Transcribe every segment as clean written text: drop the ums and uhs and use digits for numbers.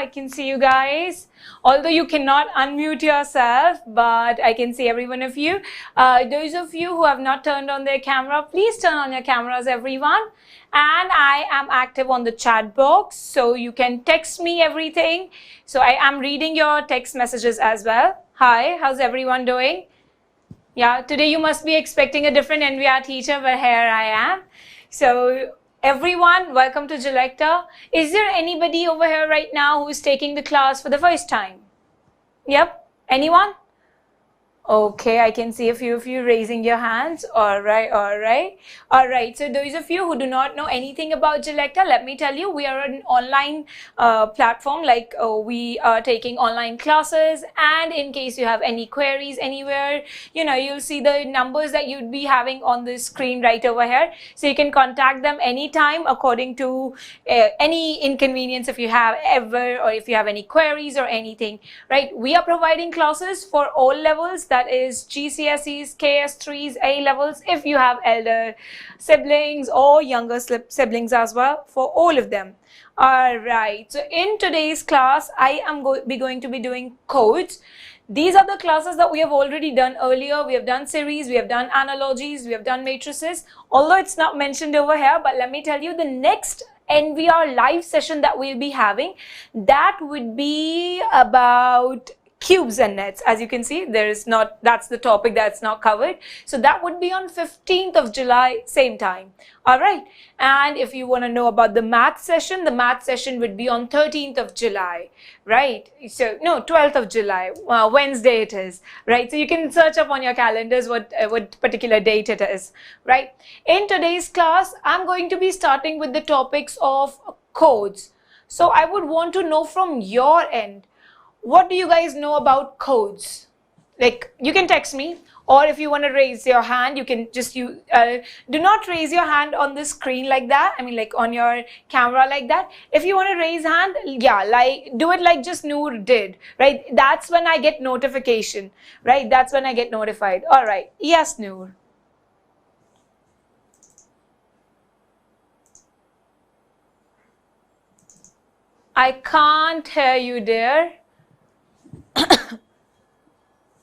I can see you guys. Although you cannot unmute yourself, but I can see every one of you. Those of you who have not turned on their camera, please turn on your cameras, everyone. And I am active on the chat box, so you can text me everything. So I am reading your text messages as well. Hi, how's everyone doing? Yeah, today you must be expecting a different NVR teacher, but here I am. So everyone, welcome to Glecta. Is there anybody over here right now who is taking the class for the first time? Yep, anyone? Okay, I can see a few of you raising your hands. All right. So those of you who do not know anything about Glecta, let me tell you, we are an online platform. Like we are taking online classes, and in case you have any queries anywhere, you'll see the numbers that you'd be having on the screen right over here. So you can contact them anytime according to any inconvenience if you have ever, or if you have any queries or anything, right? We are providing classes for all levels. That is GCSEs, KS3s, A levels, if you have elder siblings or younger siblings as well, for all of them. All right, so in today's class, I am going to be doing codes. These are the classes that we have already done earlier. We have done series, we have done analogies, we have done matrices. Although it's not mentioned over here, but let me tell you, the next NVR live session that we'll be having, that would be about cubes and nets. As you can see, that's the topic that's not covered. So that would be on 15th of July, same time. All right. And if you want to know about the math session would be on 13th of July, right? So no, 12th of July, Wednesday it is, right? So you can search up on your calendars what particular date it is, right? In today's class, I'm going to be starting with the topics of codes. So I would want to know from your end, what do you guys know about codes? Like, you can text me, or if you want to raise your hand, you can just do not raise your hand on the screen like that. I mean, like on your camera like that. If you want to raise hand, yeah, do it like just Noor did, right? That's when I get notification, right? That's when I get notified. All right. Yes, Noor. I can't hear you, dear.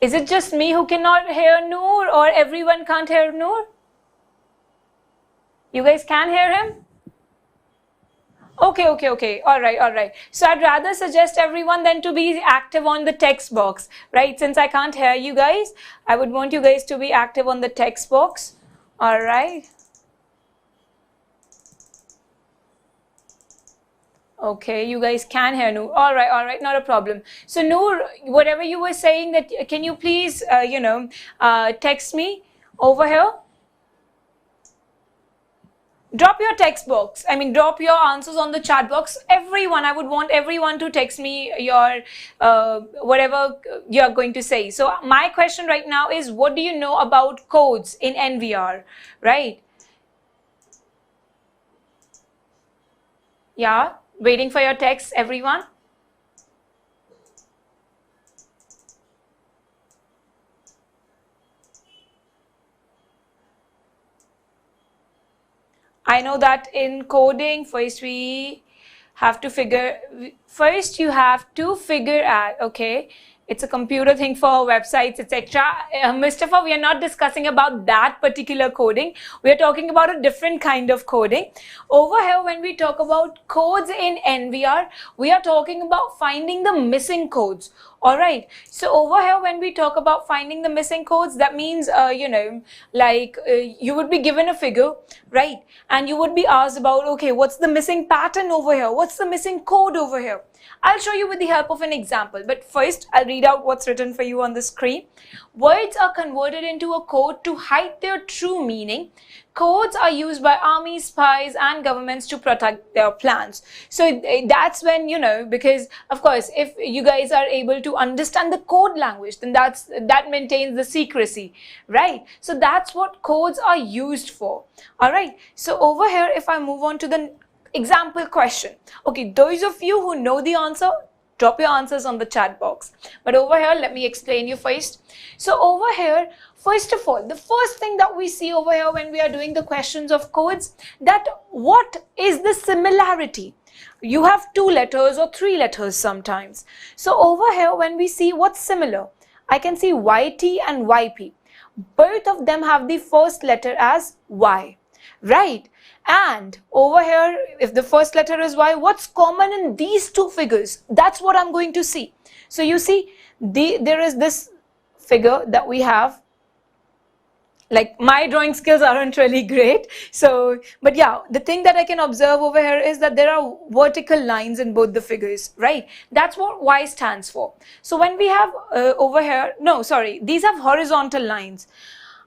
Is it just me who cannot hear Noor, or everyone can't hear Noor? You guys can hear him? Okay. All right. So I'd rather suggest everyone then to be active on the text box, right? Since I can't hear you guys, I would want you guys to be active on the text box. All right. Okay, you guys can hear Noor. All right, not a problem. So Noor, whatever you were saying, that can you please, text me over here? Drop your text box. I mean, drop your answers on the chat box. Everyone, I would want everyone to text me your whatever you're going to say. So my question right now is, what do you know about codes in NVR, right? Yeah. Waiting for your text, everyone. I know that in coding, first you have to figure out, okay, it's a computer thing for websites, etc. Mustafa, we are not discussing about that particular coding. We are talking about a different kind of coding. Over here, when we talk about codes in NVR, we are talking about finding the missing codes. All right. So over here, when we talk about finding the missing codes, that means, you would be given a figure, right? And you would be asked about, okay, what's the missing pattern over here? What's the missing code over here? I'll show you with the help of an example, but first I'll read out what's written for you on the screen. Words are converted into a code to hide their true meaning. Codes are used by armies, spies, and governments to protect their plans. So that's when, because of course, if you guys are able to understand the code language, then that maintains the secrecy, right? So that's what codes are used for. All right. So over here, if I move on to the example question. Okay, those of you who know the answer, Drop your answers on the chat box. But over here, let me explain you first. So over here, first of all, the first thing that we see over here when we are doing the questions of codes, that what is the similarity? You have 2 letters or 3 letters sometimes. So over here, when we see what's similar, I can see YT and YP. Both of them have the first letter as Y, right? And over here, if the first letter is Y, what's common in these 2 figures? That's what I'm going to see. So you see, there is this figure that we have. Like, my drawing skills aren't really great. So, but yeah, the thing that I can observe over here is that there are vertical lines in both the figures, right? That's what Y stands for. So when we have over here, no, sorry, these have horizontal lines.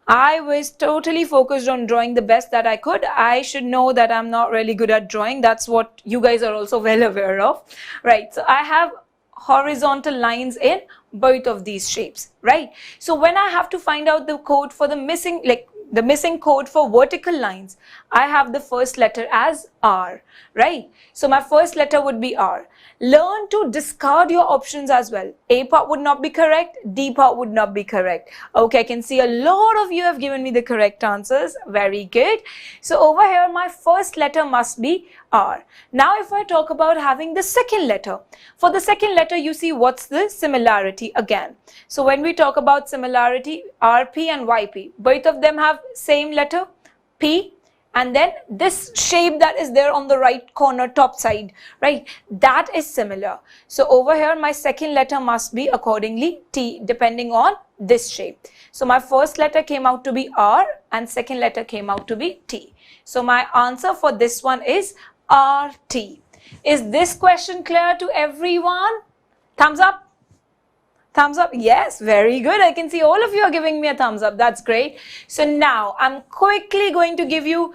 I was totally focused on drawing the best that I could. I should know that I'm not really good at drawing. That's what you guys are also well aware of, right? So I have horizontal lines in both of these shapes, right? So when I have to find out the code for the missing, like the missing code for vertical lines, I have the first letter as R, right? So my first letter would be R. Learn to discard your options as well. A part would not be correct, D part would not be correct. Okay, I can see a lot of you have given me the correct answers. Very good. So over here, my first letter must be R. Now if I talk about having the second letter, for the second letter, you see what's the similarity again. So when we talk about similarity, RP and YP, both of them have same letter, P. And then this shape that is there on the right corner, top side, right? That is similar. So over here, my second letter must be accordingly T, depending on this shape. So my first letter came out to be R and second letter came out to be T. So my answer for this one is RT. Is this question clear to everyone? Thumbs up. Thumbs up. Yes, very good. I can see all of you are giving me a thumbs up. That's great. So now I'm quickly going to give you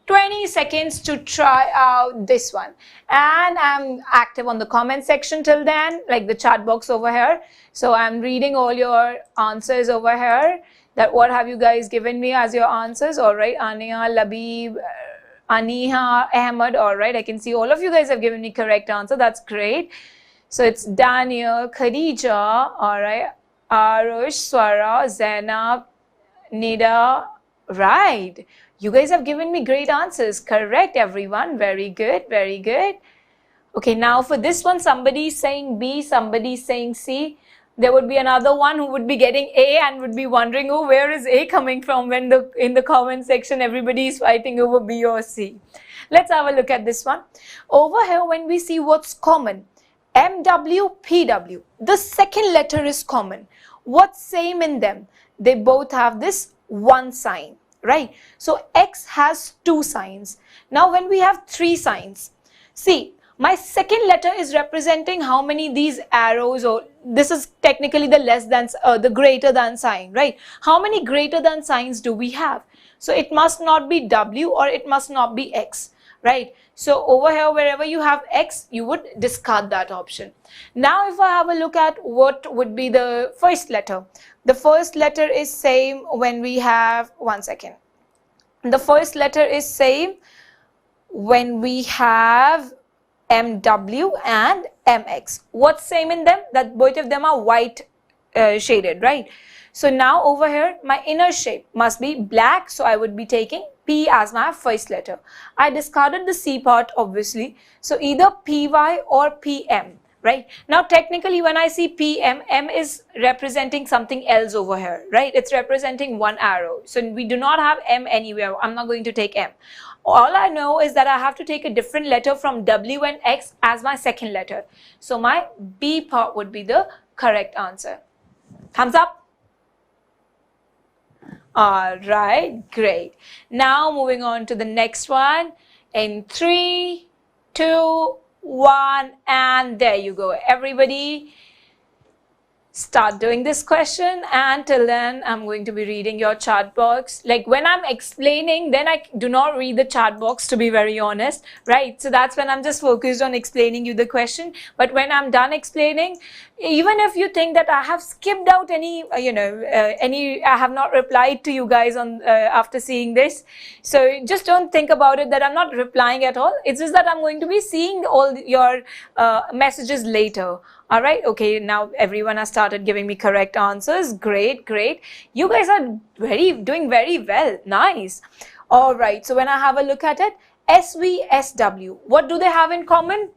20 seconds to try out this one. And I'm active on the comment section till then, like the chat box over here. So I'm reading all your answers over here. That what have you guys given me as your answers? All right, Ania, Labib, Aniha, Ahmed. All right, I can see all of you guys have given me correct answer. That's great. So it's Daniel, Khadija, all right, Arush, Swara, Zainab, Nida, right. You guys have given me great answers. Correct, everyone. Very good, very good. Okay, now for this one, somebody saying B, somebody saying C. There would be another one who would be getting A and would be wondering, oh, where is A coming from when in the comment section everybody is fighting over B or C. Let's have a look at this one. Over here, when we see what's common, MW, PW, the second letter is common. What's same in them? They both have this one sign, right? So X has 2 signs. Now when we have 3 signs, see, my second letter is representing how many these arrows, or this is technically the less than, the greater than sign, right? How many greater than signs do we have? So it must not be W or it must not be X, right? So over here, wherever you have X, you would discard that option. Now, if I have a look at what would be the first letter, the first letter is same when we have, one second. The first letter is same when we have MW and MX. What's same in them? That both of them are white shaded, right? So now over here, my inner shape must be black. So I would be taking P as my first letter. I discarded the C part, obviously. So either PY or PM, right? Now, technically, when I see PM, M is representing something else over here, right? It's representing one arrow. So we do not have M anywhere. I'm not going to take M. All I know is that I have to take a different letter from W and X as my second letter. So my B part would be the correct answer. Thumbs up. All right, great. Now moving on to the next one in 3, 2, 1, and there you go. Everybody, start doing this question, and till then I'm going to be reading your chat box. Like when I'm explaining, then I do not read the chat box, to be very honest, right? So that's when I'm just focused on explaining you the question. But when I'm done explaining, even if you think that I have skipped out any I have not replied to you guys on after seeing this, so just don't think about it that I'm not replying at all. It's just that I'm going to be seeing all your messages later. All right, okay, now everyone has started giving me correct answers. Great, great. You guys are doing very well. Nice. All right, so when I have a look at it, SVSW, what do they have in common?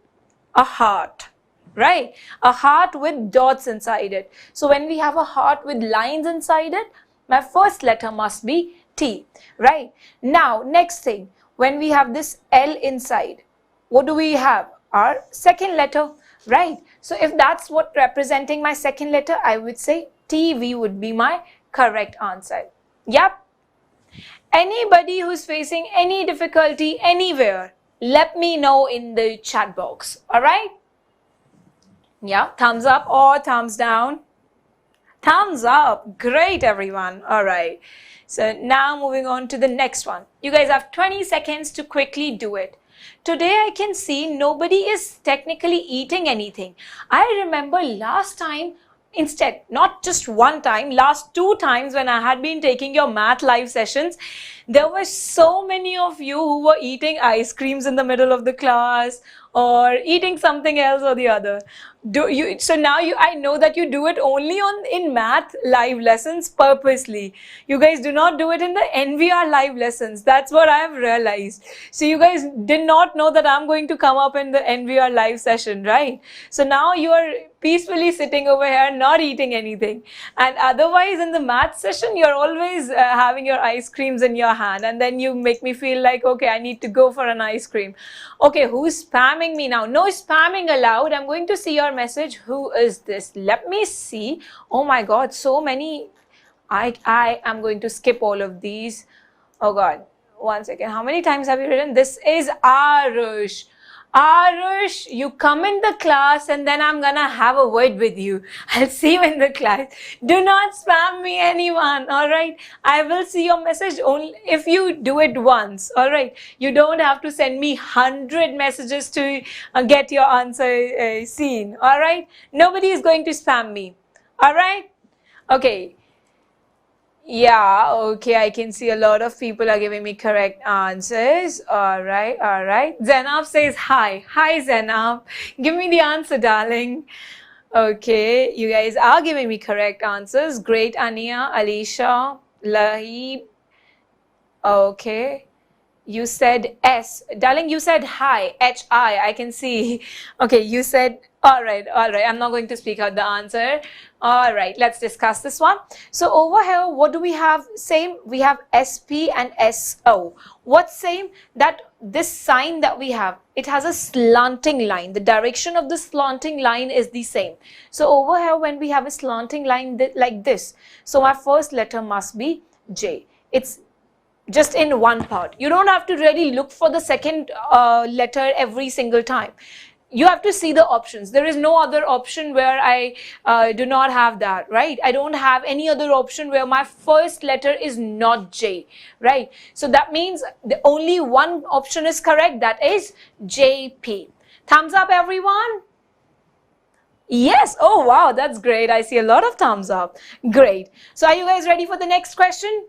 A heart, right? A heart with dots inside it. So when we have a heart with lines inside it, my first letter must be T, right? Now, next thing, when we have this L inside, what do we have? Our second letter, right? So if that's what representing my second letter, I would say TV would be my correct answer. Yep. Anybody who's facing any difficulty anywhere, let me know in the chat box. All right? Yeah, thumbs up or thumbs down? Thumbs up. Great, everyone. All right. So now moving on to the next one. You guys have 20 seconds to quickly do it. Today I can see nobody is technically eating anything. I remember last time, instead, not just one time, last 2 times when I had been taking your math live sessions, there were so many of you who were eating ice creams in the middle of the class or eating something else or the other. So now I know that you do it only in math live lessons purposely. You guys do not do it in the NVR live lessons. That's what I have realized. So you guys did not know that I'm going to come up in the NVR live session, right? So now you are peacefully sitting over here not eating anything, and otherwise in the math session you're always having your ice creams in your hand, and then you make me feel like, okay, I need to go for an ice cream. Okay, who's spamming me now? No spamming allowed. I'm going to see your message. Who is this? Let me see. Oh my god, so many. I am going to skip all of these. Oh god, one second. How many times have you written? This is Arush. Arush, you come in the class and then I'm gonna have a word with you. I'll see you in the class. Do not spam me, anyone, alright? I will see your message only if you do it once, alright? You don't have to send me 100 messages to get your answer seen, alright? Nobody is going to spam me, alright? Okay. Yeah, okay, I can see a lot of people are giving me correct answers. All right, all right. Zainab says hi. Hi, Zainab. Give me the answer, darling. Okay, you guys are giving me correct answers. Great, Ania, Alicia, Lahib. Okay. You said S. Darling, you said hi. H-I. I can see. Okay, you said, all right, all right. I'm not going to speak out the answer. All right, let's discuss this one. So over here, what do we have? Same, we have SP and SO. What's same? That this sign that we have, it has a slanting line. The direction of the slanting line is the same. So over here, when we have a slanting line like this, so my first letter must be J. It's just in one part. You don't have to really look for the second letter every single time. You have to see the options. There is no other option where I do not have that, right? I don't have any other option where my first letter is not J, right? So that means the only one option is correct, that is JP. Thumbs up, everyone. Yes. Oh, wow. That's great. I see a lot of thumbs up. Great. So are you guys ready for the next question?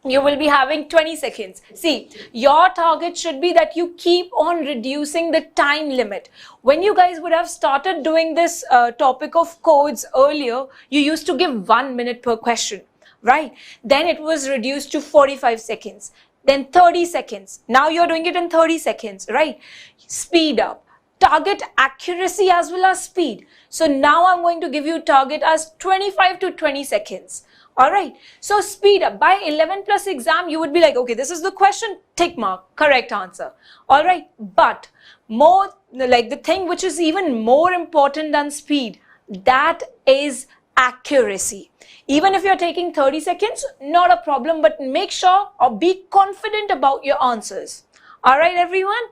You will be having 20 seconds. See, your target should be that you keep on reducing the time limit. When you guys would have started doing this topic of codes earlier, you used to give 1 minute per question, right? Then it was reduced to 45 seconds, then 30 seconds. Now you're doing it in 30 seconds, right? Speed up. Target accuracy as well as speed. So now I'm going to give you target as 25 to 20 seconds. All right, so speed up. By 11 plus exam, you would be like, okay, this is the question, tick mark, correct answer. All right, but more like the thing which is even more important than speed, that is accuracy. Even if you're taking 30 seconds, not a problem, but make sure or be confident about your answers. All right, everyone?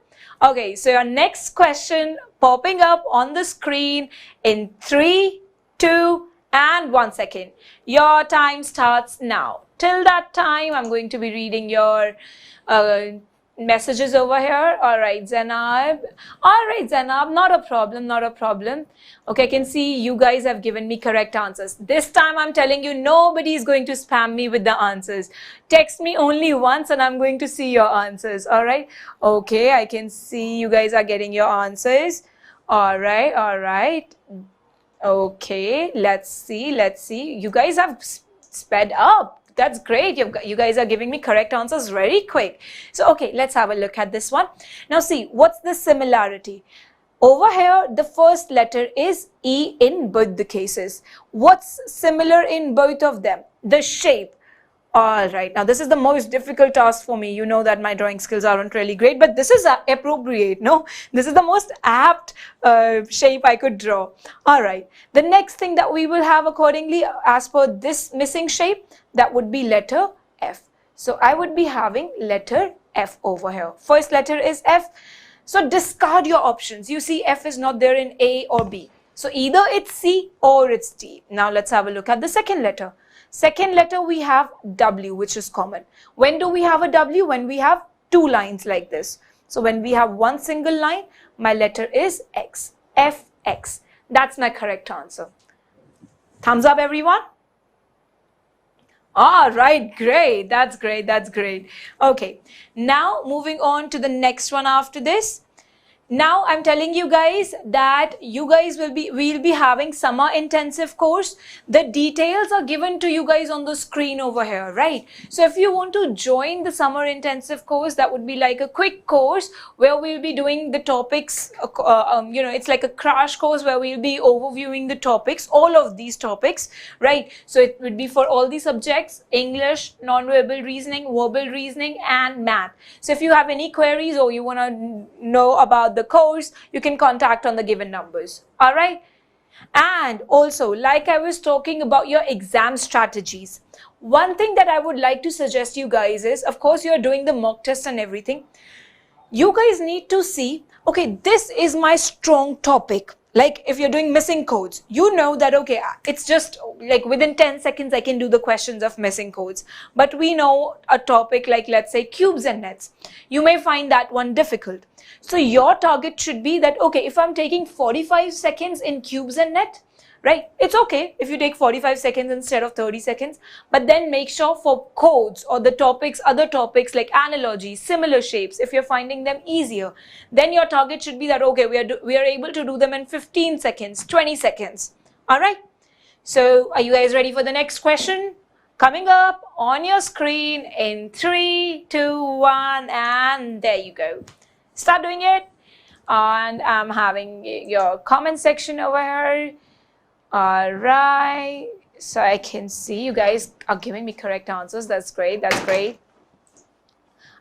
Okay, so your next question popping up on the screen in 3, 2, And 1 second. Your time starts now. Till that time, I'm going to be reading your messages over here. All right, Zainab. All right, Zainab, not a problem, not a problem. Okay, I can see you guys have given me correct answers. This time I'm telling you, nobody is going to spam me with the answers. Text me only once and I'm going to see your answers. All right. Okay, I can see you guys are getting your answers. All right, all right. Okay, let's see, let's see. You guys have sped up. That's great. You guys are giving me correct answers very quick. So, okay, let's have a look at this one. Now, see, what's the similarity? Over here, the first letter is E in both the cases. What's similar in both of them? The shape. All right, now this is the most difficult task for me. You know that my drawing skills aren't really great, but this is appropriate, no? This is the most apt shape I could draw. All right, the next thing that we will have accordingly as per this missing shape, that would be letter F. So I would be having letter F over here. First letter is F. So discard your options. You see F is not there in A or B. So either it's C or it's D. Now let's have a look at the second letter. Second letter we have W, which is common. When do we have a W? When we have two lines like this. So when we have one single line, my letter is X. FX. That's my correct answer. Thumbs up, everyone. All right, great. That's great. That's great. Okay, now moving on to the next one after this. Now I'm telling you guys that we'll be having summer intensive course. The details are given to you guys on the screen over here, right? So if you want to join the summer intensive course, that would be like a quick course where we'll be doing the topics, it's like a crash course where we'll be overviewing the topics, all of these topics, right? So it would be for all the subjects: English, non-verbal reasoning, verbal reasoning, and math. So if you have any queries or you want to know about the course, you can contact on the given numbers. All right. And also, like I was talking about your exam strategies, one thing that I would like to suggest you guys is, of course, you're doing the mock test and everything. You guys need to see, okay, this is my strong topic. Like if you're doing missing codes, you know that, okay, it's just like within 10 seconds, I can do the questions of missing codes. But we know a topic like, let's say, cubes and nets. You may find that one difficult. So your target should be that, okay, if I'm taking 45 seconds in cubes and net, right? It's okay if you take 45 seconds instead of 30 seconds, but then make sure for codes or the topics, other topics like analogies, similar shapes, if you're finding them easier, then your target should be that, okay, we are able to do them in 15 seconds, 20 seconds. All right. So are you guys ready for the next question? Coming up on your screen in 3, 2, 1, and there you go. Start doing it. And I'm having your comment section over here. All right, so I can see you guys are giving me correct answers. That's great. That's great.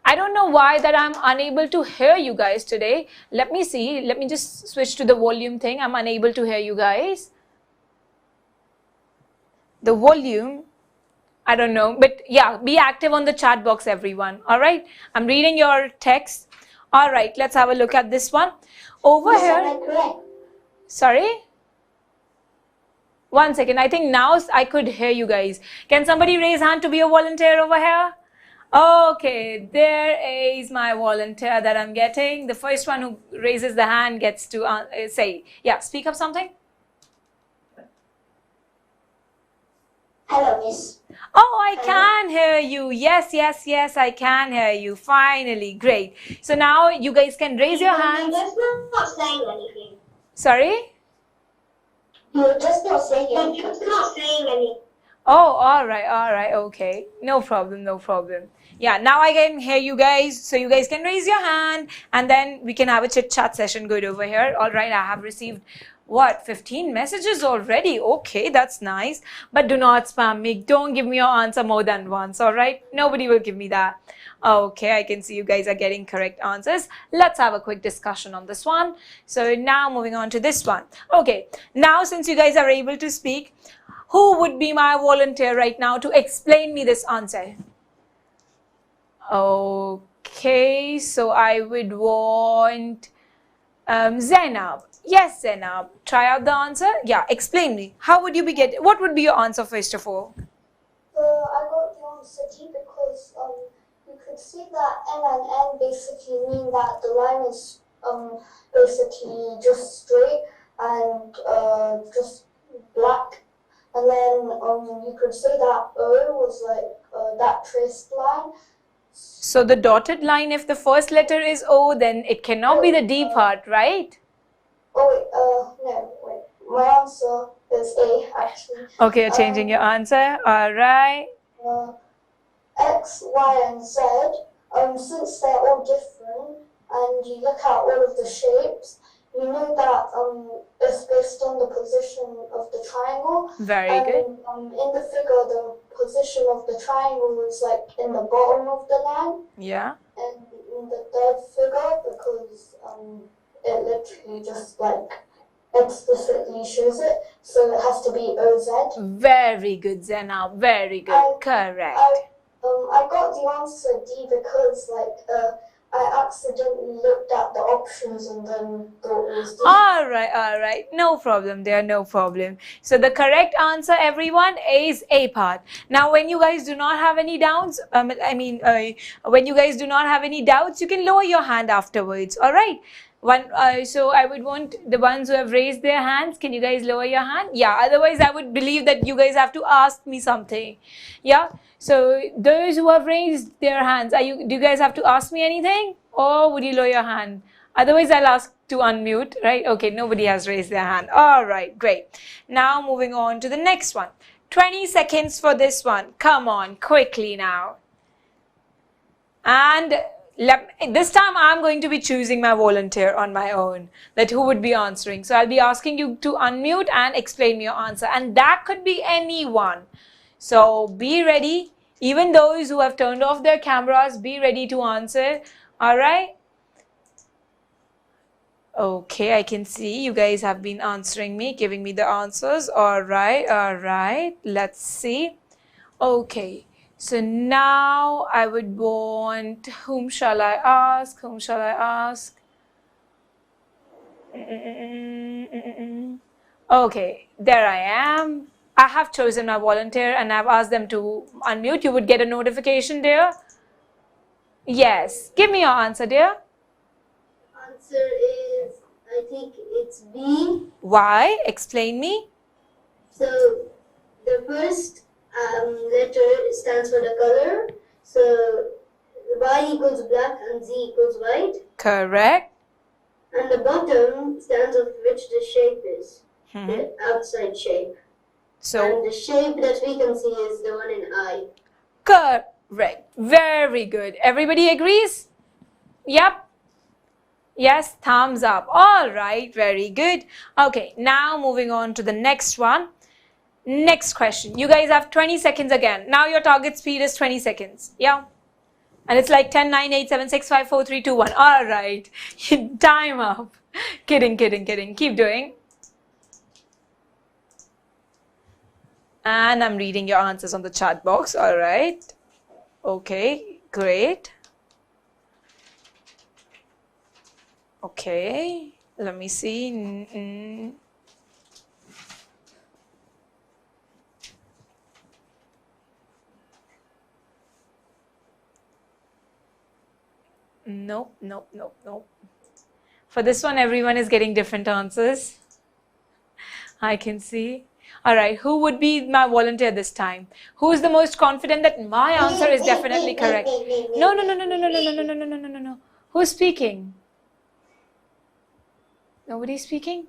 I don't know why that I'm unable to hear you guys today. Let me see. Let me just switch to the volume thing. I'm unable to hear you guys. The volume, I don't know. But yeah, be active on the chat box, everyone. All right. I'm reading your text. All right. Let's have a look at this one. Over here. Sorry? 1 second. I think now I could hear you guys. Can somebody raise hand to be a volunteer over here? Okay, there is my volunteer that I'm getting. The first one who raises the hand gets to say, yeah, speak up something. Hello, Miss. Oh, I can hear you. Yes, yes, yes, I can hear you. Finally, great. So now you guys can raise your hands. You're just not saying anything. Sorry? You're just not saying anything. You're just not saying anything. Oh, all right, okay. No problem, no problem. Yeah, now I can hear you guys. So you guys can raise your hand and then we can have a chit chat session good over here. All right, I have received, what, 15 messages already? Okay, that's nice. But do not spam me. Don't give me your answer more than once, all right? Nobody will give me that. Okay, I can see you guys are getting correct answers. Let's have a quick discussion on this one. So now moving on to this one. Okay, now since you guys are able to speak, who would be my volunteer right now to explain me this answer? Okay, so I would want Zainab. Yes, Zainab. Try out the answer. Yeah, explain me. How would you be what would be your answer first of all? I got the answer D because you could see that N and N basically mean that the line is basically just straight and just black, and then you could say that O was like that traced line. So the dotted line, if the first letter is O, then it cannot be the D part, right? Oh wait, no, wait. My answer is A actually. Okay, you're changing your answer. All right. X, Y, and Z, since they're all different, and you look at all of the shapes, you know that it's based on the position of the triangle. Very good. In the figure, the position of the triangle is like in the bottom of the line. Yeah. And in the third figure, because it literally just like explicitly shows it, so it has to be OZ. Very good, Zainab. Very good. Correct. I got the answer D because I accidentally looked at the options and then thought it was D. All right. No problem there, no problem. So the correct answer, everyone, is A part. Now, when you guys do not have any doubts, when you guys do not have any doubts, you can lower your hand afterwards. All right. So I would want the ones who have raised their hands. Can you guys lower your hand? Yeah. Otherwise, I would believe that you guys have to ask me something. Yeah. So those who have raised their hands, do you guys have to ask me anything, or would you lower your hand? Otherwise, I'll ask to unmute, right? Okay, nobody has raised their hand. All right, great. Now moving on to the next one. 20 seconds for this one. Come on, quickly now. And this time I'm going to be choosing my volunteer on my own, that who would be answering. So I'll be asking you to unmute and explain your answer. And that could be anyone. So be ready. Even those who have turned off their cameras, be ready to answer. All right. Okay, I can see you guys have been answering me, giving me the answers. All right. Let's see. Okay. So now I would want, whom shall I ask? Okay, there I am. I have chosen my volunteer and I've asked them to unmute. You would get a notification, dear. Yes. Give me your answer, dear. Answer is, I think it's B. Why? Explain me. So the first letter stands for the color. So Y equals black and Z equals white. Correct. And the bottom stands of which the shape is. The outside shape. So, and the shape that we can see is the one in I. Correct. Very good. Everybody agrees? Yep. Yes, thumbs up. All right, very good. Okay, now moving on to the next one. Next question. You guys have 20 seconds again. Now your target speed is 20 seconds. Yeah. And it's like 10, 9, 8, 7, 6, 5, 4, 3, 2, 1. All right. Time up. Kidding. Keep doing. And I'm reading your answers on the chat box. All right. Okay, great. Okay, let me see. Nope. For this one, everyone is getting different answers. I can see. All right, who would be my volunteer this time? Who is the most confident that my answer is definitely correct? No. Who's speaking? Nobody's speaking?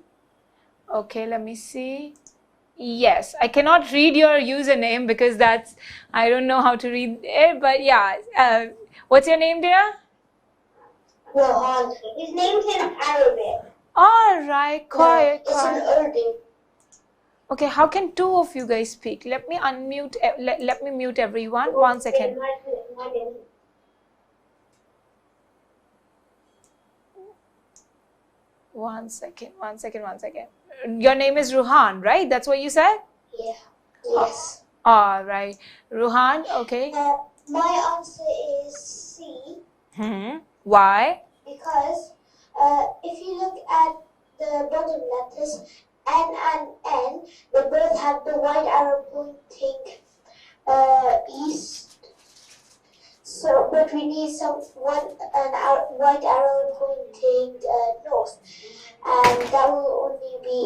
Okay, let me see. Yes, I cannot read your username because I don't know how to read it, but yeah. What's your name, dear? Well, his name's in Arabic. All right, quiet. It's in Urdu. Okay, how can two of you guys speak? Let me unmute, let me mute everyone. 1 second. One second. Your name is Ruhan, right? That's what you said? Yeah. Yes. All right. Ruhan, okay. My answer is C. Why? Because if you look at the bottom letters N and N, they both have the white arrow pointing east. So, but we need white arrow pointing north, and that will only be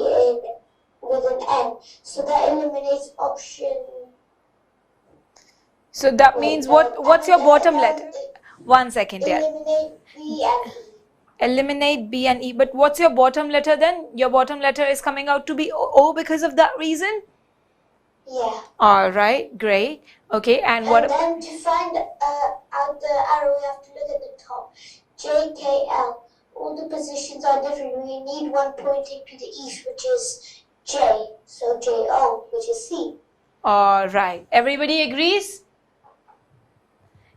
with an N. So that eliminates option. So that means what's your bottom letter? 1 second, yeah. Eliminate B and E. Eliminate B and E. But what's your bottom letter then? Your bottom letter is coming out to be O because of that reason? Yeah. All right, great. Okay, and And then to find out the arrow, we have to look at the top. J, K, L. All the positions are different. We need one pointing to the east, which is J. So J, O, which is C. All right. Everybody agrees?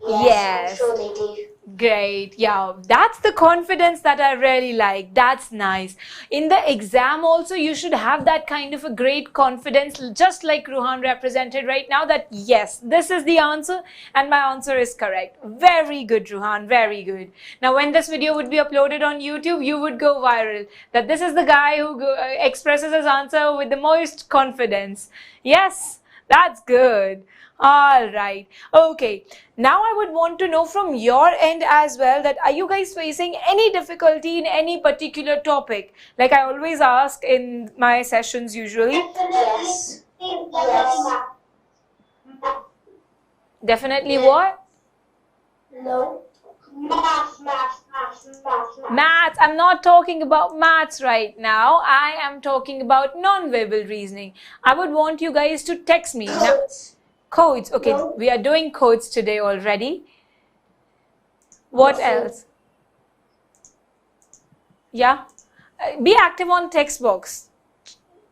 Yes. I'm sure they do. Great. Yeah, that's the confidence that I really like. That's nice. In the exam also, you should have that kind of a great confidence, just like Ruhan represented right now, that yes, this is the answer and my answer is correct. Very good, Ruhan. Very good. Now, when this video would be uploaded on YouTube, you would go viral. That this is the guy who expresses his answer with the most confidence. Yes, that's good. All right. Okay. Now I would want to know from your end as well that are you guys facing any difficulty in any particular topic? Like I always ask in my sessions usually. Yes. Yes. Definitely what? No. Math. Maths. I'm not talking about maths right now. I am talking about non-verbal reasoning. I would want you guys to text me. Now, codes. Okay, No. we are doing codes today already. What else? Yeah. Be active on text box.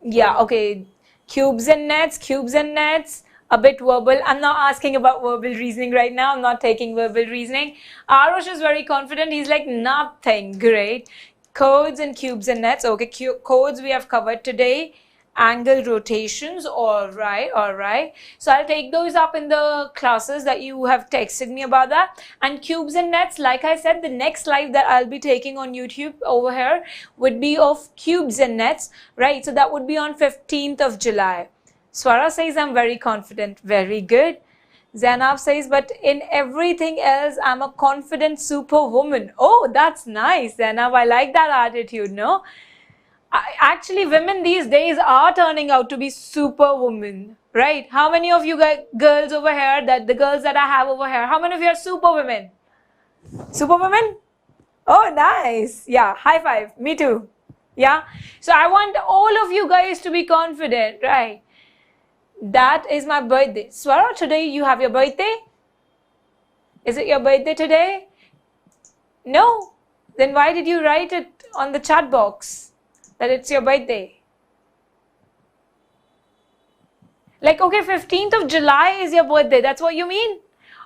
Yeah, okay. Cubes and nets. A bit verbal. I'm not asking about verbal reasoning right now. I'm not taking verbal reasoning. Arush is very confident. He's like, nothing. Great. Codes and cubes and nets. Okay, codes we have covered today. Angle rotations. All right. So I'll take those up in the classes that you have texted me about that. And cubes and nets, like I said, the next live that I'll be taking on YouTube over here would be of cubes and nets, right? So that would be on 15th of July. Swara says, I'm very confident. Very good. Zainab says, but in everything else, I'm a confident superwoman. Oh, that's nice, Zainab. I like that attitude, no? Actually, women these days are turning out to be superwomen, right? How many of you girls over here, the girls that I have over here, how many of you are superwomen? Superwomen? Oh, nice. Yeah, high five. Me too. Yeah. So I want all of you guys to be confident, right? That is my birthday. Swara, today you have your birthday? Is it your birthday today? No? Then why did you write it on the chat box that it's your birthday? Like, okay, 15th of July is your birthday. That's what you mean?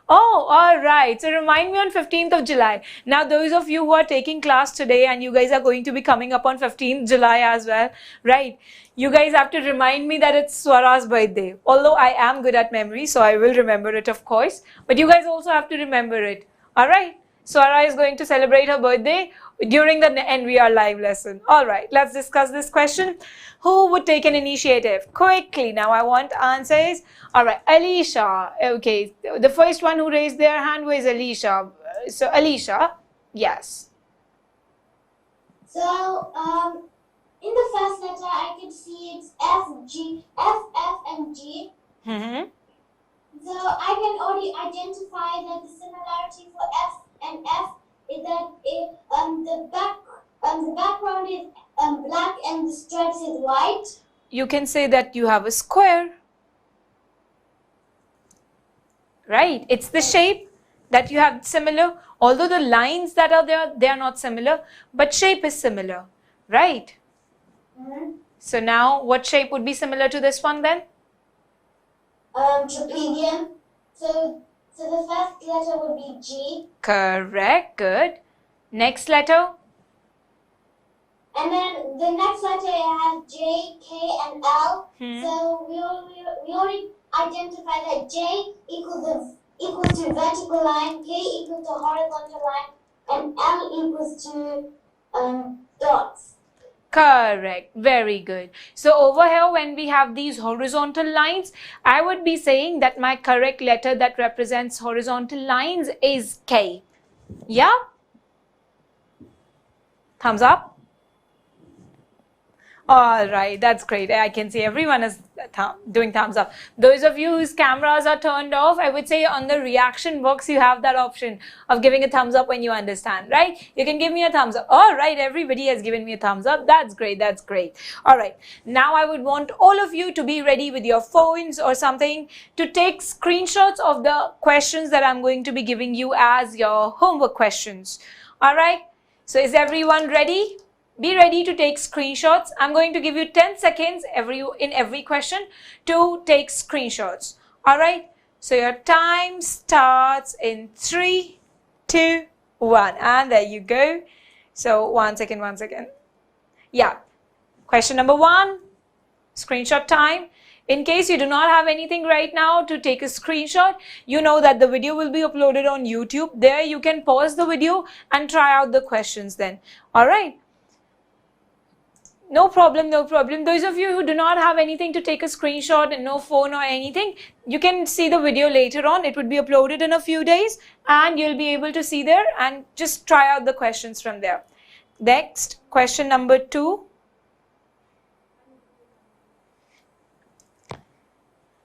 Oh, all right. So remind me on 15th of July. Now, those of you who are taking class today and you guys are going to be coming up on 15th July as well, right? You guys have to remind me that it's Swara's birthday. Although I am good at memory, so I will remember it, of course. But you guys also have to remember it. All right? Swara is going to celebrate her birthday during the NVR live lesson. All right, let's discuss this question. Who would take an initiative? Quickly, now I want answers. All right, Alicia. Okay, the first one who raised their hand was Alicia. So, Alicia, yes. So, in the first letter, I can see it's F, and G. Mm-hmm. So, I can already identify that the similarity for F and F is that the background is black and the stripes is white. You can say that you have a square. Right, it's the shape that you have similar. Although the lines that are there, they are not similar, but shape is similar, right? Mm-hmm. So now, what shape would be similar to this one then? Trapezium. So the first letter would be G. Correct, good. Next letter? And then the next letter has J, K, and L. So we already identify that J equals to vertical line, K equals to horizontal line, and L equals to dots. Correct. Very good. So over here, when we have these horizontal lines, I would be saying that my correct letter that represents horizontal lines is K. Yeah? Thumbs up. All right, that's great. I can see everyone is doing thumbs up. Those of you whose cameras are turned off, I would say on the reaction box, you have that option of giving a thumbs up when you understand, right? You can give me a thumbs up. All right, everybody has given me a thumbs up. That's great. That's great. All right, now I would want all of you to be ready with your phones or something to take screenshots of the questions that I'm going to be giving you as your homework questions. All right, so is everyone ready? Be ready to take screenshots. I'm going to give you 10 seconds in every question to take screenshots. All right. So your time starts in 3, 2, 1. And there you go. So one second. Yeah. Question number 1, screenshot time. In case you do not have anything right now to take a screenshot, you know that the video will be uploaded on YouTube. There you can pause the video and try out the questions then. All right. No problem, no problem. Those of you who do not have anything to take a screenshot and no phone or anything, you can see the video later on. It would be uploaded in a few days and you'll be able to see there and just try out the questions from there. Next, question number 2.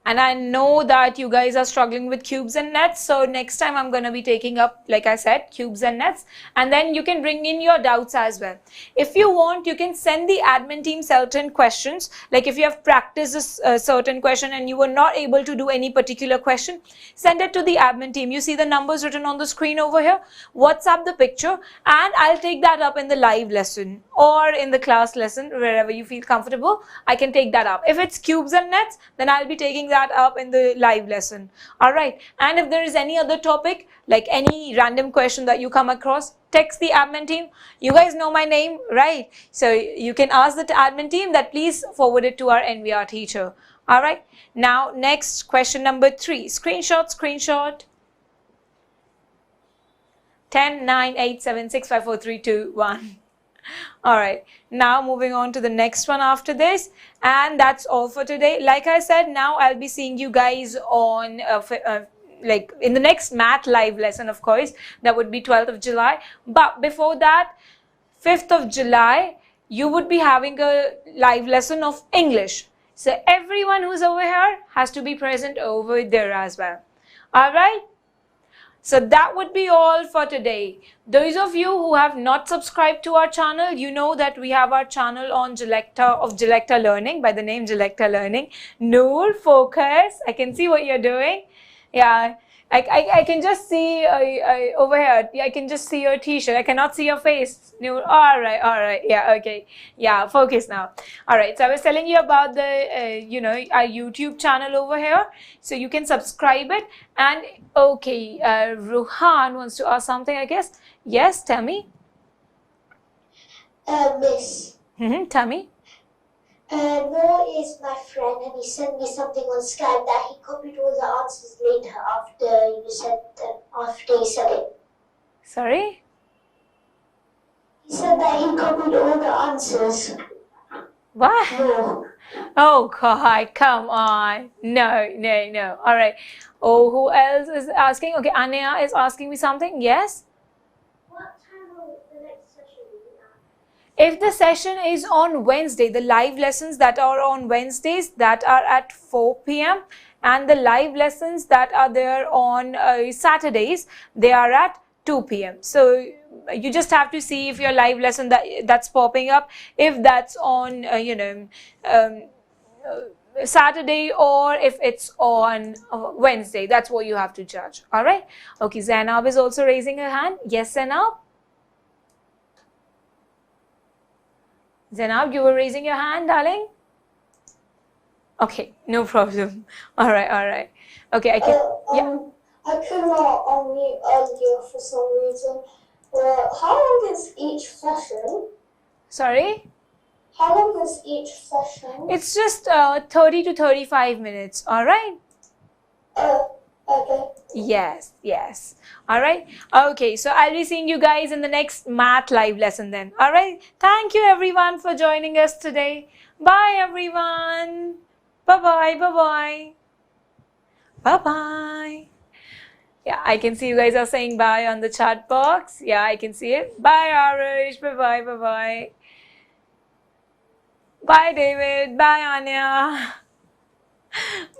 And I know that you guys are struggling with cubes and nets. So next time I'm going to be taking up, like I said, cubes and nets. And then you can bring in your doubts as well. If you want, you can send the admin team certain questions. Like if you have practiced a certain question and you were not able to do any particular question, send it to the admin team. You see the numbers written on the screen over here. WhatsApp the picture and I'll take that up in the live lesson or in the class lesson, wherever you feel comfortable. I can take that up. If it's cubes and nets, then I'll be taking that up in the live lesson. All right. And if there is any other topic, like any random question that you come across, text the admin team. You guys know my name, right? So you can ask the admin team that please forward it to our NVR teacher. All right. Now, next question number 3. Screenshot. 10, 9, 8, 7, 6, 5, 4, 3, 2, 1. All right, now moving on to the next one after this, and that's all for today. Like I said, now I'll be seeing you guys on like in the next math live lesson, of course. That would be 12th of July. But before that, 5th of July, you would be having a live lesson of English. So everyone who's over here has to be present over there as well. All right. So that would be all for today. Those of you who have not subscribed to our channel, you know that we have our channel on Glecta Learning by the name Glecta Learning. Noor, focus. I can see what you're doing. Yeah, I can just see over here. I can just see your t-shirt. I cannot see your face. Noor. All right. Yeah, okay. Yeah, focus now. All right. So I was telling you about the, our YouTube channel over here. So you can subscribe it. And okay, Ruhan wants to ask something, I guess. Yes, tell me. Miss. Tell me. Noor is my friend and he sent me something on Skype that he copied all the answers later after you said it. Sorry? He said that he copied all the answers. What? No. Oh God, come on. No. All right. Oh, who else is asking? Okay, Anya is asking me something. Yes? What time will the next session be at? If the session is on Wednesday, the live lessons that are on Wednesdays, that are at 4 p.m. and the live lessons that are there on Saturdays, they are at 2 p.m. So you just have to see if your live lesson that's popping up, if that's on, Saturday or if it's on Wednesday. That's what you have to judge. All right. Okay, Zainab is also raising her hand. Yes, Zainab? Zainab, you were raising your hand, darling? Okay, no problem. All right. Okay, I can. Yeah. I could not unmute earlier for some reason. How long is each session? Sorry? How long is each session? It's just 30 to 35 minutes. All right. Okay. Yes, yes. All right. Okay, so I'll be seeing you guys in the next math live lesson then. All right. Thank you everyone for joining us today. Bye everyone. Bye-bye. Bye-bye. Bye-bye. Yeah, I can see you guys are saying bye on the chat box. Yeah, I can see it. Bye, Arish. Bye-bye. Bye-bye. Bye, David. Bye, Anya.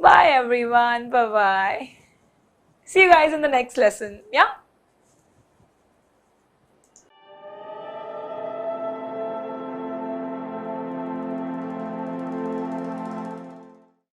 Bye, everyone. Bye-bye. See you guys in the next lesson. Yeah?